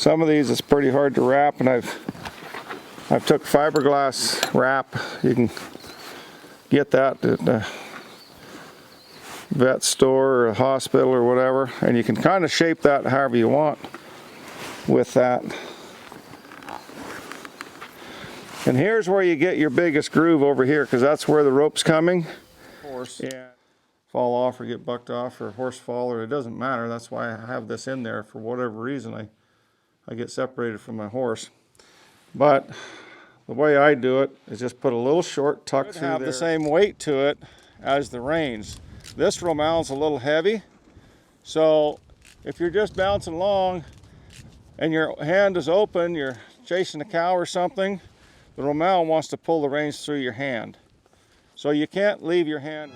Some of these is pretty hard to wrap, and I've took fiberglass wrap. You can get that at the vet store or a hospital or whatever, and you can kind of shape that however you want with that. And here's where you get your biggest groove over here, because that's where the rope's coming. Horse, yeah, fall off or get bucked off, or horse fall, or it doesn't matter. That's why I have this in there. For whatever reason, I get separated from my horse. But the way I do it is just put a little short tuck through there. Have the same weight to it as the reins. This romal's a little heavy, so if you're just bouncing along and your hand is open, you're chasing a cow or something, the romal wants to pull the reins through your hand. So you can't leave your hand